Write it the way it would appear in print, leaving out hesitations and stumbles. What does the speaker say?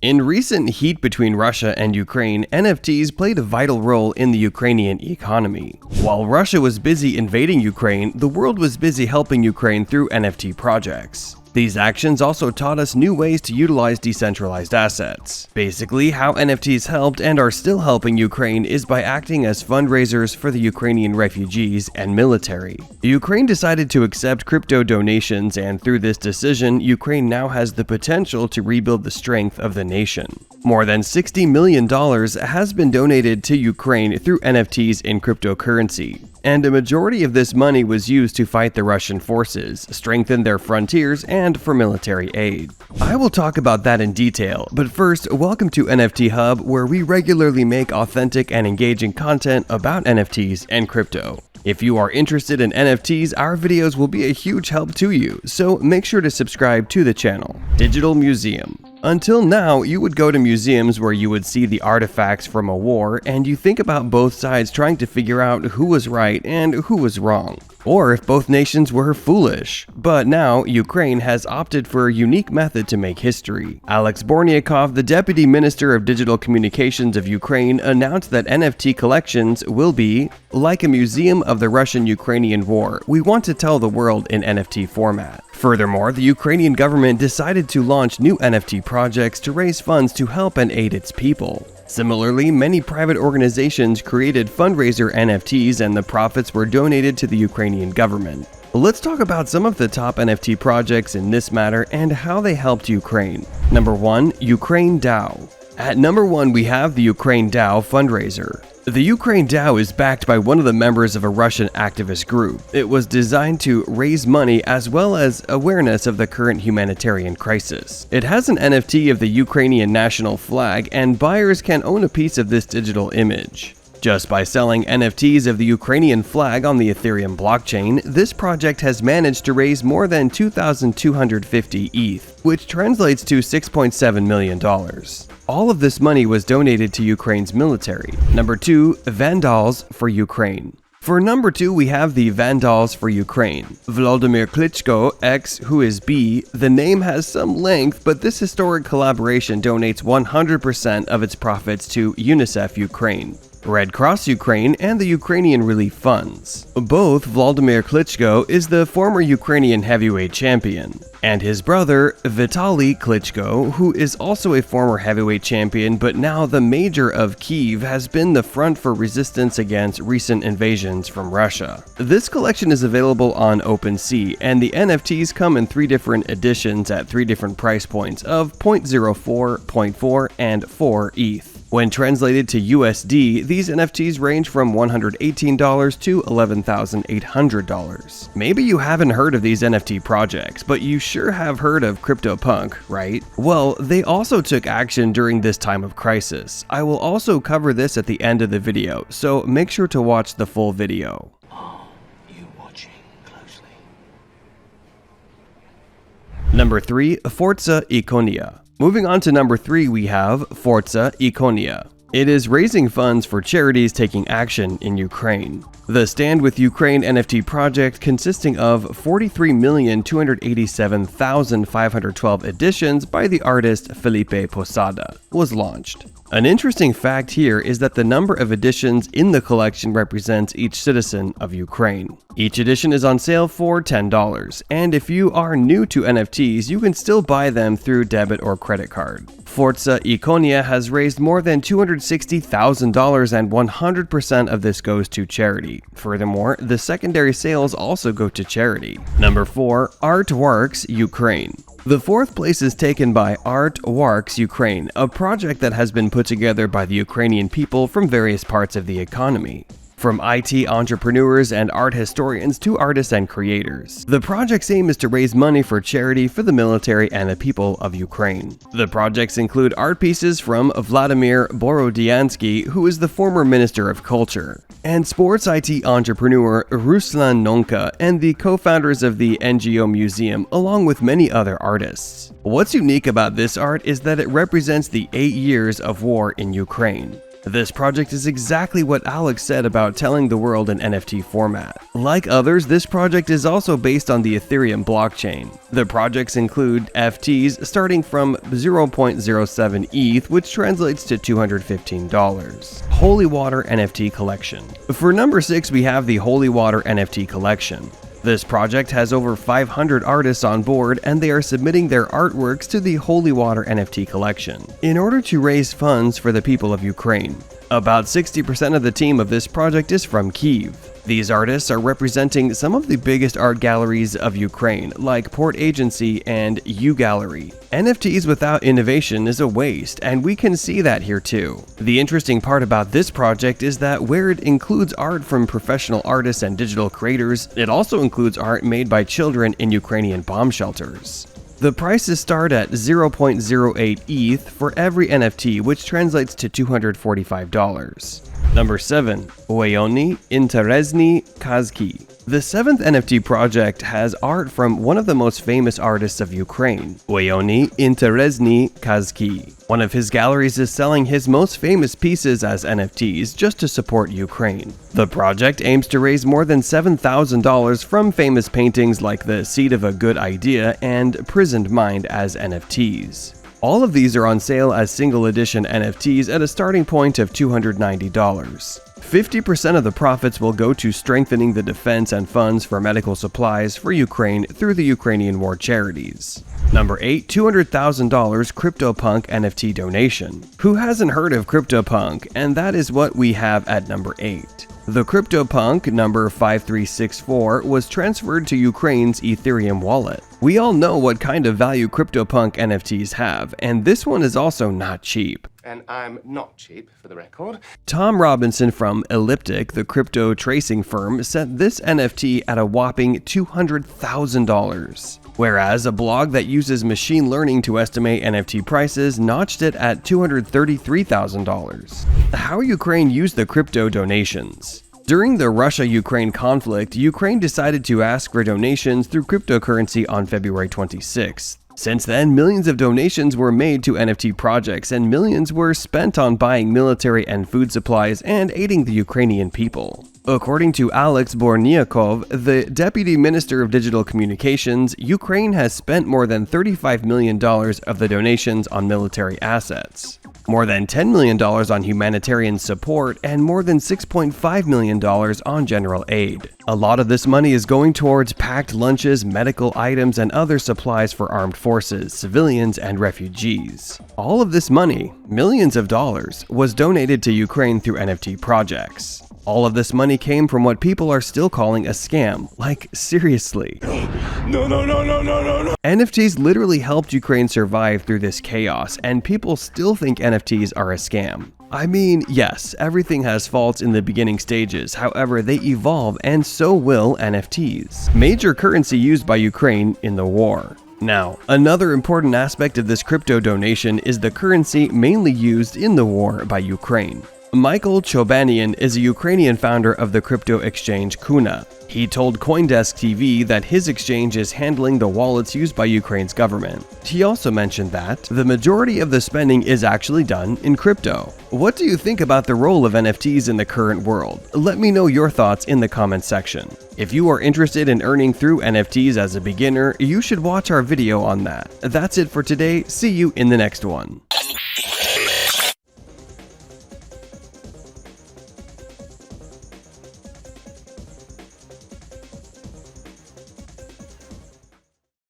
In recent heat between Russia and Ukraine, NFTs played a vital role in the Ukrainian economy. While Russia was busy invading Ukraine, the world was busy helping Ukraine through NFT projects. These actions also taught us new ways to utilize decentralized assets. Basically, how NFTs helped and are still helping Ukraine is by acting as fundraisers for the Ukrainian refugees and military. Ukraine decided to accept crypto donations, and through this decision, Ukraine now has the potential to rebuild the strength of the nation. More than $60 million has been donated to Ukraine through NFTs in cryptocurrency, and a majority of this money was used to fight the Russian forces, strengthen their frontiers, and for military aid. I will talk about that in detail, but first, welcome to NFT Hub, where we regularly make authentic and engaging content about NFTs and crypto. If you are interested in NFTs, our videos will be a huge help to you, so make sure to subscribe to the channel. Digital Museum. Until now, you would go to museums where you would see the artifacts from a war, and you think about both sides trying to figure out who was right and who was wrong, or if both nations were foolish. But now, Ukraine has opted for a unique method to make history. Alex Bornyakov, the Deputy Minister of Digital Communications of Ukraine, announced that NFT collections will be like a museum of the Russian-Ukrainian War. We want to tell the world in NFT format. Furthermore, the Ukrainian government decided to launch new NFT projects to raise funds to help and aid its people. Similarly, many private organizations created fundraiser NFTs, and the profits were donated to the Ukrainian government. Let's talk about some of the top NFT projects in this matter and how they helped Ukraine. Number 1. Ukraine DAO. At number 1, we have the Ukraine DAO fundraiser. The Ukraine DAO is backed by one of the members of a Russian activist group. It was designed to raise money as well as awareness of the current humanitarian crisis. It has an NFT of the Ukrainian national flag, and buyers can own a piece of this digital image. Just by selling NFTs of the Ukrainian flag on the Ethereum blockchain, this project has managed to raise more than 2,250 ETH, which translates to $6.7 million. All of this money was donated to Ukraine's military. Number 2. Vandalz For Ukraine. For number 2, we have the Vandalz For Ukraine. Volodymyr Klitschko X, who is B. The name has some length, but this historic collaboration donates 100% of its profits to UNICEF Ukraine, Red Cross Ukraine, and the Ukrainian Relief Funds. Both Volodymyr Klitschko is the former Ukrainian heavyweight champion, and his brother Vitaly Klitschko, who is also a former heavyweight champion but now the mayor of Kyiv, has been the front for resistance against recent invasions from Russia. This collection is available on OpenSea, and the NFTs come in 3 different editions at 3 different price points of 0.04, 0.4, and 4 ETH. When translated to USD, these NFTs range from $118 to $11,800. Maybe you haven't heard of these NFT projects, but you sure have heard of Cryptopunk, right? Well, they also took action during this time of crisis. I will also cover this at the end of the video, so make sure to watch the full video. Are you watching closely? Number 3. Forza Ikonia. Moving on to number 3, we have Forza Ikonia. It is raising funds for charities taking action in Ukraine. The Stand With Ukraine NFT project, consisting of 43,287,512 editions by the artist Felipe Posada, was launched. An interesting fact here is that the number of editions in the collection represents each citizen of Ukraine. Each edition is on sale for $10, and if you are new to NFTs, you can still buy them through debit or credit card. Forza Ikonia has raised more than $260,000, and 100% of this goes to charity. Furthermore, the secondary sales also go to charity. Number 4. ArtWarks Ukraine. The 4th place is taken by ArtWarks Ukraine, a project that has been put together by the Ukrainian people from various parts of the economy. From IT entrepreneurs and art historians to artists and creators. The project's aim is to raise money for charity for the military and the people of Ukraine. The projects include art pieces from Vladimir Borodyansky, who is the former Minister of Culture, and sports IT entrepreneur Ruslan Nonka, and the co-founders of the NGO Museum, along with many other artists. What's unique about this art is that it represents the 8 years of war in Ukraine. This project is exactly what Alex said about telling the world in NFT format. Like others, this project is also based on the Ethereum blockchain. The projects include FTs starting from 0.07 ETH, which translates to $215. Holy Water NFT Collection. For number 6, we have the Holy Water NFT Collection. This project has over 500 artists on board, and they are submitting their artworks to the Holy Water NFT collection in order to raise funds for the people of Ukraine. About 60% of the team of this project is from Kyiv. These artists are representing some of the biggest art galleries of Ukraine, like Port Agency and U Gallery. NFTs without innovation is a waste, and we can see that here too. The interesting part about this project is that where it includes art from professional artists and digital creators, it also includes art made by children in Ukrainian bomb shelters. The prices start at 0.08 ETH for every NFT, which translates to $245. Number 7. Waone, Interesni, Kazki. The 7th NFT project has art from one of the most famous artists of Ukraine, Waone, Interesni, Kazki. One of his galleries is selling his most famous pieces as NFTs just to support Ukraine. The project aims to raise more than $7,000 from famous paintings like The Seed of a Good Idea and Prisoned Mind as NFTs. All of these are on sale as single edition NFTs at a starting point of $290. 50% of the profits will go to strengthening the defense and funds for medical supplies for Ukraine through the Ukrainian war charities. Number 8. $200,000 Cryptopunk NFT donation. Who hasn't heard of Cryptopunk? And that is what we have at number 8. The Cryptopunk number 5364 was transferred to Ukraine's Ethereum wallet. We all know what kind of value Cryptopunk NFTs have, and this one is also not cheap. And I'm not cheap, for the record. Tom Robinson from Elliptic, the crypto tracing firm, set this NFT at a whopping $200,000. Whereas a blog that uses machine learning to estimate NFT prices notched it at $233,000. How Ukraine used the crypto donations. During the Russia-Ukraine conflict, Ukraine decided to ask for donations through cryptocurrency on February 26th. Since then, millions of donations were made to NFT projects, and millions were spent on buying military and food supplies and aiding the Ukrainian people. According to Alex Borniakov, the Deputy Minister of Digital Communications, Ukraine has spent more than $35 million of the donations on military assets, more than $10 million on humanitarian support, and more than $6.5 million on general aid. A lot of this money is going towards packed lunches, medical items, and other supplies for armed forces, civilians, and refugees. All of this money, millions of dollars, was donated to Ukraine through NFT projects. All of this money came from what people are still calling a scam. Like, seriously. No. NFTs literally helped Ukraine survive through this chaos, and people still think NFTs are a scam. I mean, yes, everything has faults in the beginning stages, however, they evolve, and so will NFTs. Major currency used by Ukraine in the war. Now, another important aspect of this crypto donation is the currency mainly used in the war by Ukraine. Michael Chobanian is a Ukrainian founder of the crypto exchange Kuna. He told CoinDesk TV that his exchange is handling the wallets used by Ukraine's government. He also mentioned that the majority of the spending is actually done in crypto. What do you think about the role of NFTs in the current world? Let me know your thoughts in the comments section. If you are interested in earning through NFTs as a beginner, you should watch our video on that. That's it for today. See you in the next one.